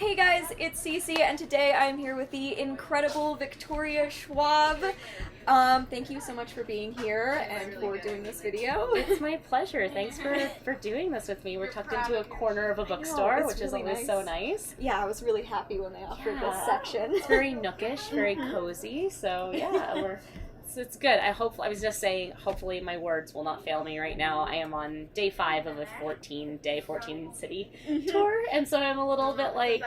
Hey guys, it's Cece, and today I'm here with the incredible Victoria Schwab. Thank you so much for being here and for doing this video. It's my pleasure. Thanks for doing this with me. We're tucked into a corner of a bookstore, which is really always nice. so nice. Yeah, I was really happy when they offered this section. It's very nookish, very cozy. So yeah, it's good. I was just saying, hopefully my words will not fail me right now. I am on day 5 of a 14 city tour, and so I'm a little bit like,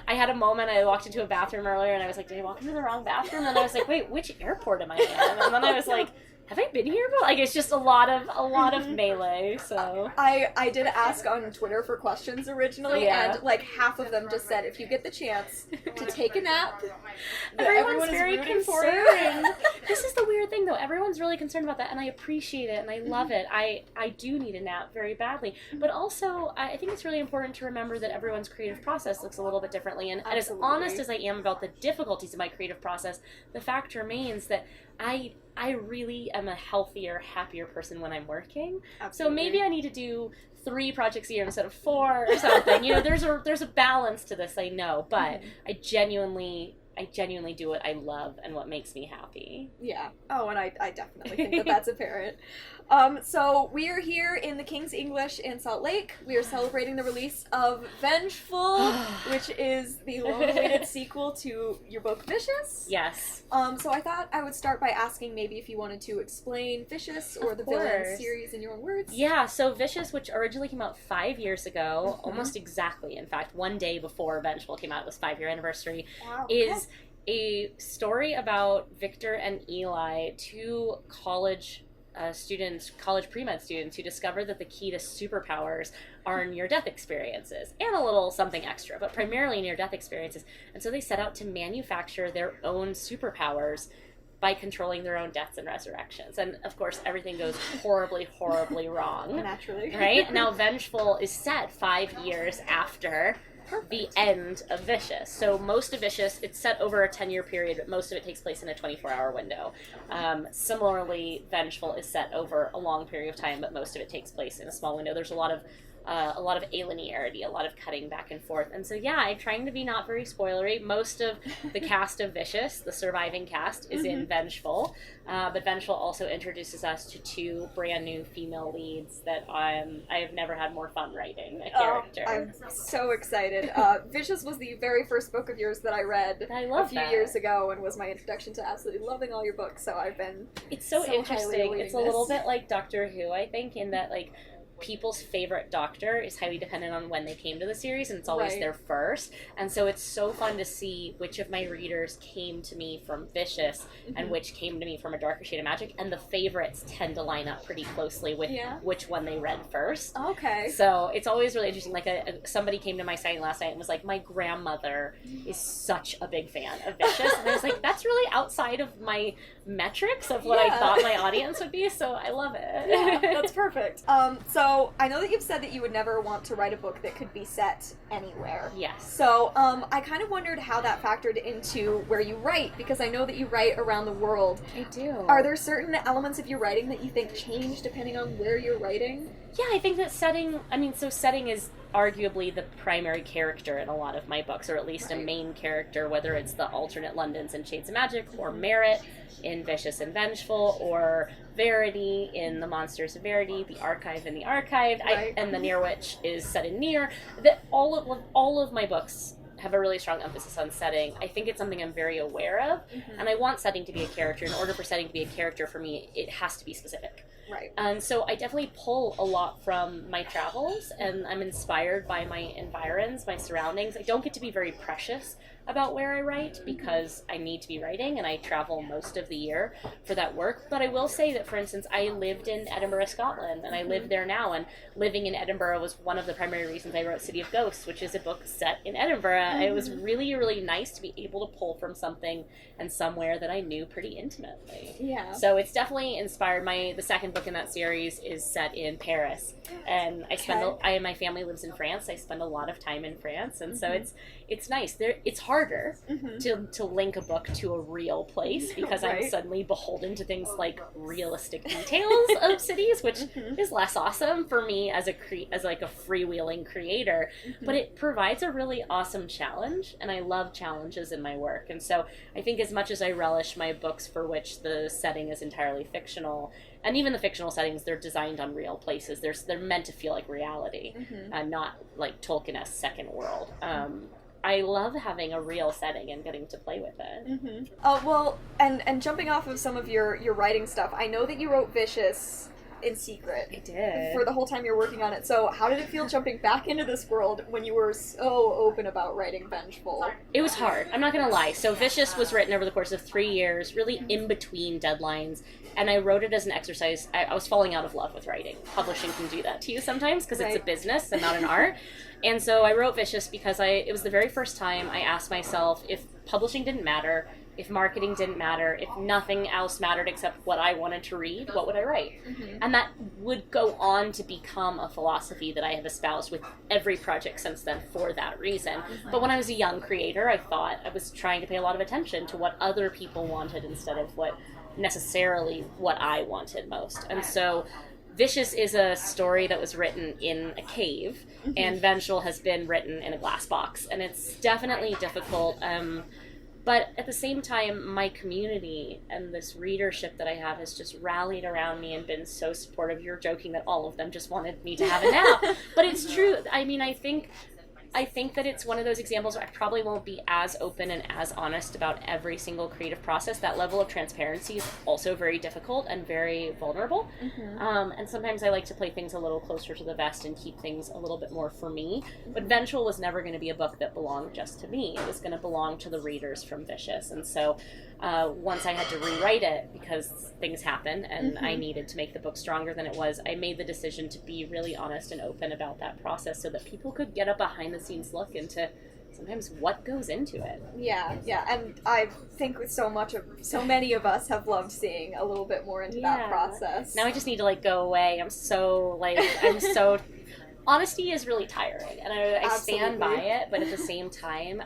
I had a moment, I walked into a bathroom earlier, and I was like, did I walk into the wrong bathroom? And I was like, wait, which airport am I in? And then I was like, have I been here? Like, it's just a lot of melee, so. I did ask on Twitter for questions originally, and like half of them just said, if you get the chance to take a nap, everyone's very concerned. For This is the weird thing, though. Everyone's really concerned about that, and I appreciate it, and I love it. I do need a nap very badly. But also, I think it's really important to remember that everyone's creative process looks a little bit differently. And as honest as I am about the difficulties of my creative process, the fact remains that I really am a healthier, happier person when I'm working. Absolutely. So maybe I need to do 3 projects a year instead of 4 or something. You know, there's a balance to this, I know, but I genuinely do what I love and what makes me happy. Yeah. Oh, and I definitely think that that's apparent. So we are here in the King's English in Salt Lake. We are celebrating the release of Vengeful, which is the long-awaited sequel to your book Vicious. Yes. So I thought I would start by asking maybe if you wanted to explain Vicious or the Villain series in your own words. Yeah, so Vicious, which originally came out 5 years ago, almost exactly, in fact, one day before Vengeful came out, it was 5-year anniversary, is a story about Victor and Eli, 2 college pre-med students who discover that the key to superpowers are near-death experiences and a little something extra, but primarily near-death experiences. And so they set out to manufacture their own superpowers by controlling their own deaths and resurrections. And of course, everything goes horribly, horribly wrong. Naturally. Right? Now, Vengeful is set 5 years after the end of Vicious. So most of Vicious, it's set over a 10-year period, but most of it takes place in a 24-hour window. Similarly, Vengeful is set over a long period of time, but most of it takes place in a small window. There's a lot of alienarity, a lot of cutting back and forth. And so, yeah, I'm trying to be not very spoilery. Most of the cast of Vicious, the surviving cast, is in Vengeful. But Vengeful also introduces us to 2 brand new female leads that I have never had more fun writing a character. I'm so excited. Vicious was the very first book of yours that I read a few years ago and was my introduction to absolutely loving all your books. So I've been It's so interesting. It's a little bit like Doctor Who, I think, in that, like, people's favorite Doctor is highly dependent on when they came to the series, and it's always their first. And so it's so fun to see which of my readers came to me from Vicious and which came to me from A Darker Shade of Magic, and the favorites tend to line up pretty closely with which one they read first. Okay. So it's always really interesting. Like somebody came to my site last night and was like, my grandmother is such a big fan of Vicious. And I was like, that's really outside of my metrics of what I thought my audience would be, so I love it. Yeah, that's perfect. So I know that you've said that you would never want to write a book that could be set anywhere. Yes. So I kind of wondered how that factored into where you write, because I know that you write around the world. I do. Are there certain elements of your writing that you think change depending on where you're writing? Yeah, I think that setting is arguably the primary character in a lot of my books, or at least a main character, whether it's the alternate Londons in Shades of Magic, or Merit in Vicious and Vengeful, or Verity in The Monsters of Verity, the Archive in the Archived, and the Near Witch is set in Near. All of my books have a really strong emphasis on setting. I think it's something I'm very aware of, and I want setting to be a character. In order for setting to be a character for me, it has to be specific. Right. And so I definitely pull a lot from my travels, and I'm inspired by my environs, my surroundings. I don't get to be very precious about where I write because I need to be writing, and I travel most of the year for that work. But I will say that, for instance, I lived in Edinburgh, Scotland, and I live there now, and living in Edinburgh was one of the primary reasons I wrote City of Ghosts, which is a book set in Edinburgh. It was really, really nice to be able to pull from something and somewhere that I knew pretty intimately. Yeah. So it's definitely inspired. The second book book in that series is set in Paris, and my family lives in France. I spend a lot of time in France, and so it's nice. It's harder to link a book to a real place because I'm suddenly beholden to things like realistic details of cities, which is less awesome for me as a freewheeling creator. But it provides a really awesome challenge, and I love challenges in my work. And so I think as much as I relish my books for which the setting is entirely fictional, and even the fictional settings, they're designed on real places. They're meant to feel like reality, not like Tolkien-esque second world. I love having a real setting and getting to play with it. Well, and jumping off of some of your writing stuff, I know that you wrote Vicious in secret. I did. For the whole time you're working on it. So how did it feel jumping back into this world when you were so open about writing Vengeful? It was hard. I'm not going to lie. So Vicious was written over the course of 3 years, really in between deadlines. And I wrote it as an exercise. I was falling out of love with writing. Publishing can do that to you sometimes because it's a business and not an art. And so I wrote Vicious because it was the very first time I asked myself, if publishing didn't matter, if marketing didn't matter, if nothing else mattered except what I wanted to read, what would I write? And that would go on to become a philosophy that I have espoused with every project since then for that reason. But when I was a young creator, I thought I was trying to pay a lot of attention to what other people wanted instead of what I wanted most. And so Vicious is a story that was written in a cave, and Vengeful has been written in a glass box. And it's definitely difficult. But at the same time, my community and this readership that I have has just rallied around me and been so supportive. You're joking that all of them just wanted me to have a nap. But it's true. I mean, I think that it's one of those examples where I probably won't be as open and as honest about every single creative process. That level of transparency is also very difficult and very vulnerable. And sometimes I like to play things a little closer to the vest and keep things a little bit more for me. But Vengeful was never going to be a book that belonged just to me. It was going to belong to the readers from Vicious. And so once I had to rewrite it because things happen and I needed to make the book stronger than it was, I made the decision to be really honest and open about that process so that people could get a behind the scenes look into sometimes what goes into it. Yeah, and I think with so many of us have loved seeing a little bit more into that process. Now I just need to go away. I'm so honesty is really tiring, and I stand by it, but at the same time,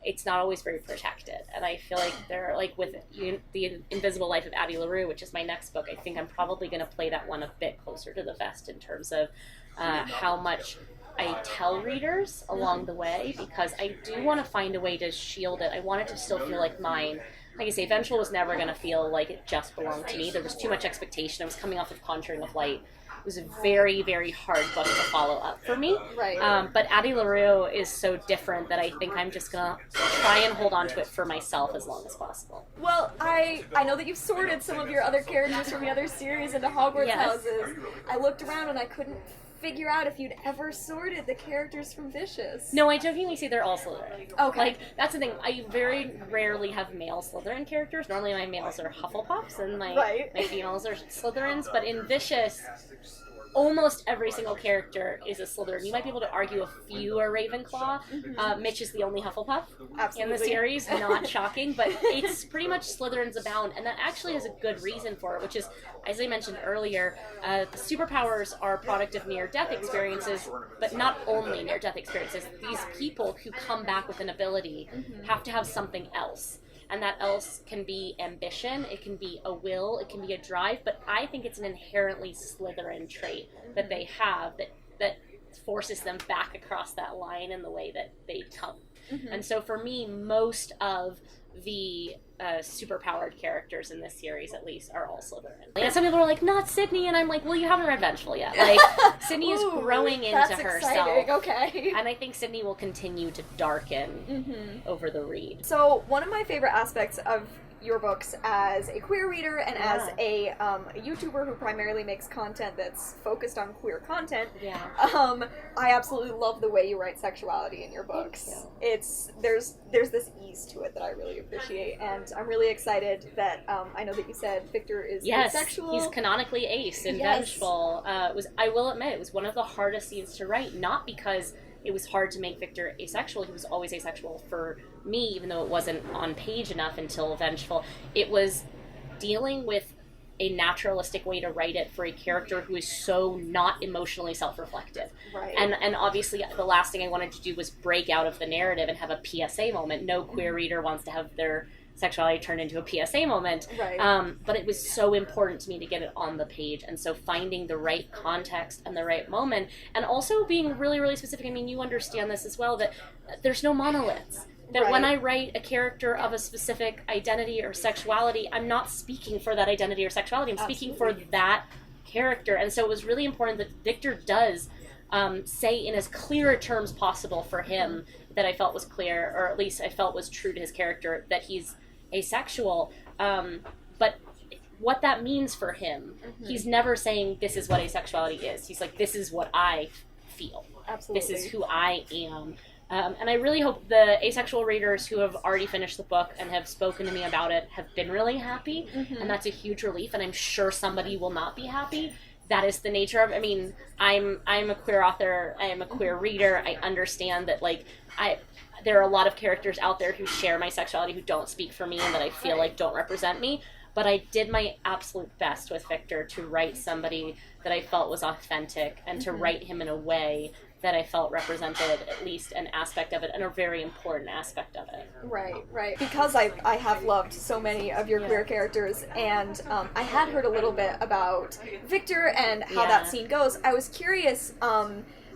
it's not always very protected. And I feel like with The Invisible Life of Addie LaRue, which is my next book, I think I'm probably going to play that one a bit closer to the vest in terms of how much I tell readers along the way, because I do want to find a way to shield it. I want it to still feel like mine. Like I say, Vengeful was never going to feel like it just belonged to me. There was too much expectation. I was coming off of Conjuring of Light. It was a very, very hard book to follow up for me. Right. But Addie LaRue is so different that I think I'm just going to try and hold on to it for myself as long as possible. Well, I know that you've sorted some of your other characters from the other series into Hogwarts houses. I looked around and I couldn't figure out if you'd ever sorted the characters from Vicious. No, I jokingly say they're all Slytherin. Okay. That's the thing. I very rarely have male Slytherin characters. Normally my males are Hufflepuffs and my females are Slytherins. But in Vicious, almost every single character is a Slytherin. You might be able to argue a few are Ravenclaw. Mitch is the only Hufflepuff in the series. Not shocking, but it's pretty much Slytherins abound, and that actually has a good reason for it, which is, as I mentioned earlier, the superpowers are a product of near-death experiences, but not only near-death experiences. These people who come back with an ability have to have something else. And that else can be ambition, it can be a will, it can be a drive, but I think it's an inherently Slytherin trait that they have that forces them back across that line in the way that they come. And so for me, most of the superpowered characters in this series, at least, are all Slytherin. And some people are like, not Sydney, and I'm like, well, you haven't read Vengeful yet. Sydney is growing into herself. Okay. And I think Sydney will continue to darken over the read. So one of my favorite aspects of your books as a queer reader and as a YouTuber who primarily makes content that's focused on queer content, I absolutely love the way you write sexuality in your books. There's this ease to it that I really appreciate, and I'm really excited that I know that you said Victor is asexual. He's canonically ace in Vengeful. I will admit, it was one of the hardest scenes to write, not because it was hard to make Victor asexual. He was always asexual for me, even though it wasn't on page enough until Vengeful. It was dealing with a naturalistic way to write it for a character who is so not emotionally self-reflective. Right. And obviously the last thing I wanted to do was break out of the narrative and have a PSA moment. No queer reader wants to have their sexuality turned into a PSA moment. Right. But it was so important to me to get it on the page. And so finding the right context and the right moment, and also being really, really specific. I mean, you understand this as well, that there's no monoliths. That when I write a character of a specific identity or sexuality, I'm not speaking for that identity or sexuality. I'm speaking for that character. And so it was really important that Victor does say in as clear terms possible for him that I felt was clear, or at least I felt was true to his character, that he's asexual. But what that means for him, he's never saying this is what asexuality is. He's like, this is what I feel. Absolutely. This is who I am. And I really hope the asexual readers who have already finished the book and have spoken to me about it have been really happy, and that's a huge relief, and I'm sure somebody will not be happy. That is the nature of, I mean, I'm a queer author, I am a queer reader, I understand that, like, there are a lot of characters out there who share my sexuality who don't speak for me and that I feel like don't represent me, but I did my absolute best with Victor to write somebody that I felt was authentic, and to write him in a way that I felt represented at least an aspect of it, and a very important aspect of it. Right. Because I have loved so many of your queer characters, and I had heard a little bit about Victor and how that scene goes. I was curious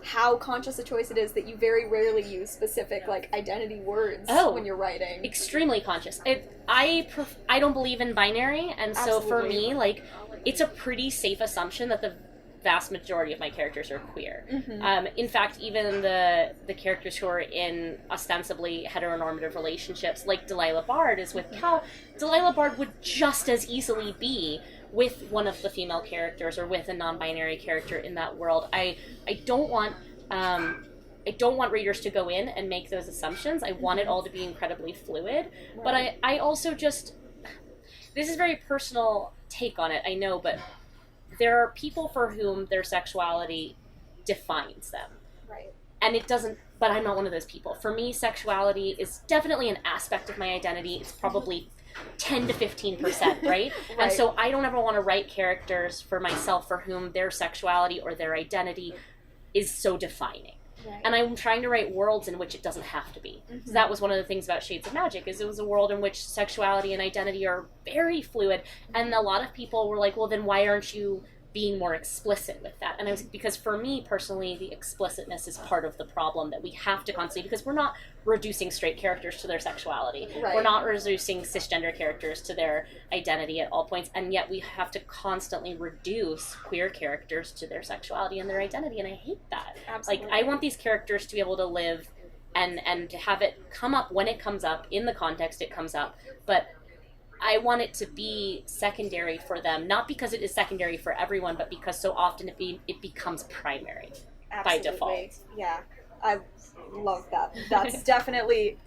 how conscious a choice it is that you very rarely use specific, like, identity words when you're writing. Extremely conscious. I don't believe in binary, and so for me, like, it's a pretty safe assumption that the vast majority of my characters are queer. In fact, even the characters who are in ostensibly heteronormative relationships, like Delilah Bard is with Cal, Delilah Bard would just as easily be with one of the female characters or with a non-binary character in that world. I don't want readers to go in and make those assumptions. I want it all to be incredibly fluid, but I also just, this is a very personal take on it, I know, but there are people for whom their sexuality defines them. Right. And it doesn't, but I'm not one of those people. For me, sexuality is definitely an aspect of my identity. It's probably 10 to 15%, right? And so I don't ever want to write characters for myself for whom their sexuality or their identity is so defining. And I'm trying to write worlds in which it doesn't have to be. So that was one of the things about Shades of Magic, is it was a world in which sexuality and identity are very fluid. And a lot of people were like, well, then why aren't you being more explicit with that? And I was, because for me personally, the explicitness is part of the problem that we have to constantly, because we're not reducing straight characters to their sexuality. We're not reducing cisgender characters to their identity at all points, and yet we have to constantly reduce queer characters to their sexuality and their identity, and I hate that. Like, I want these characters to be able to live and to have it come up when it comes up, in the context it comes up, but I want it to be secondary for them, not because it is secondary for everyone, but because so often it becomes primary by default. Yeah, I love that. That's definitely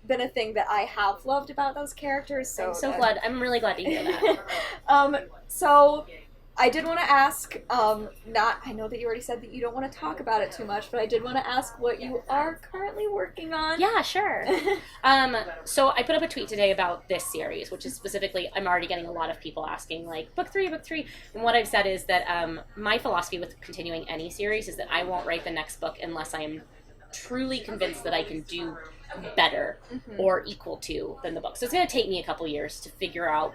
been a thing that I have loved about those characters. So I'm so glad. I'm really glad to hear that. So I did want to ask, I know that you already said that you don't want to talk about it too much, but I did want to ask what you are currently working on. Yeah, sure. So I put up a tweet today about this series, which is specifically, I'm already getting a lot of people asking, like, book three. And what I've said is that my philosophy with continuing any series is that I won't write the next book unless I am truly convinced that I can do better or equal to than the book. So it's going to take me a couple years to figure out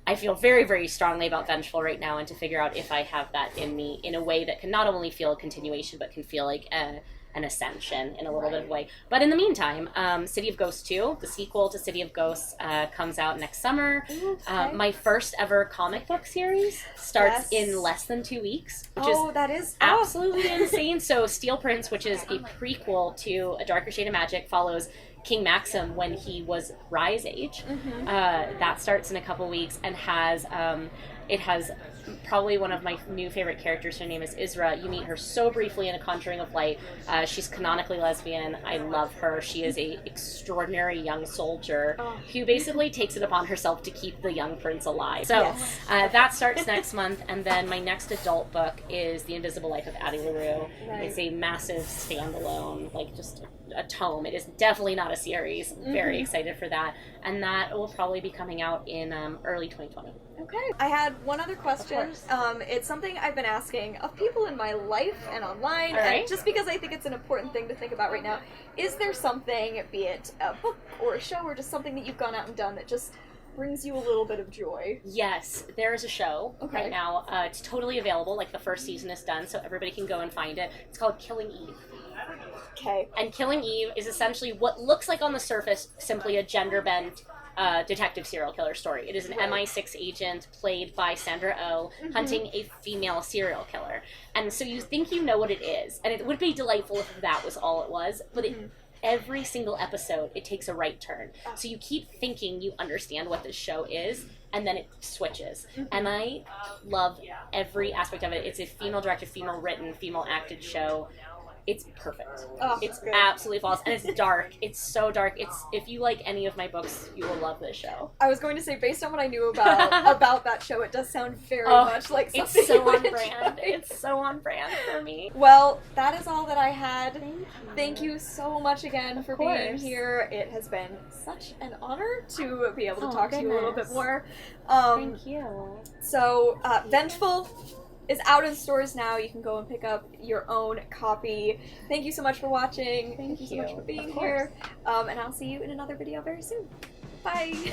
I feel very, very strongly about Vengeful right now, and to figure out if I have that in me in a way that can not only feel a continuation, but can feel like an ascension in a little bit of way. But in the meantime, City of Ghosts 2, the sequel to City of Ghosts, comes out next summer. My first ever comic book series starts in less than 2 weeks, which is absolutely insane. So Steel Prince, which is a prequel to A Darker Shade of Magic, follows King Maxim when he was Rise Age. That starts in a couple weeks and has probably one of my new favorite characters. Her name is Isra. You meet her so briefly in A Conjuring of Light. She's canonically lesbian. I love her. She is a extraordinary young soldier who basically takes it upon herself to keep the young prince alive. So that starts next month, and then my next adult book is The Invisible Life of Addie LaRue. Right. It's a massive standalone, like just a tome. It is definitely not a series. I'm very excited for that, and that will probably be coming out in early 2020. Okay. I had one other question. It's something I've been asking of people in my life and online, and just because I think it's an important thing to think about right now. Is there something, be it a book or a show or just something that you've gone out and done that just brings you a little bit of joy? Yes, there is a show right now. It's totally available. Like, the first season is done, so everybody can go and find it. It's called Killing Eve. Okay. And Killing Eve is essentially what looks like on the surface simply a gender-bent detective serial killer story. It is an MI6 agent played by Sandra Oh hunting a female serial killer. And so you think you know what it is. And it would be delightful if that was all it was. But every single episode, it takes a right turn. So you keep thinking you understand what this show is, and then it switches. And I love every aspect of it. It's a female-directed, female-written, female-acted show. It's perfect. It's absolutely flawless, and it's dark. It's so dark. If you like any of my books, you will love this show. I was going to say, based on what I knew about that show, it does sound very much like something it's so you on would brand. enjoy. It's so on brand for me. Well, that is all that I had. Thank you so much again for being here. It has been such an honor to be able to talk to you a little bit more. Thank you. So, Vengeful is out in stores now. You can go and pick up your own copy. Thank you so much for watching. Thank you so much for being here. And I'll see you in another video very soon. Bye!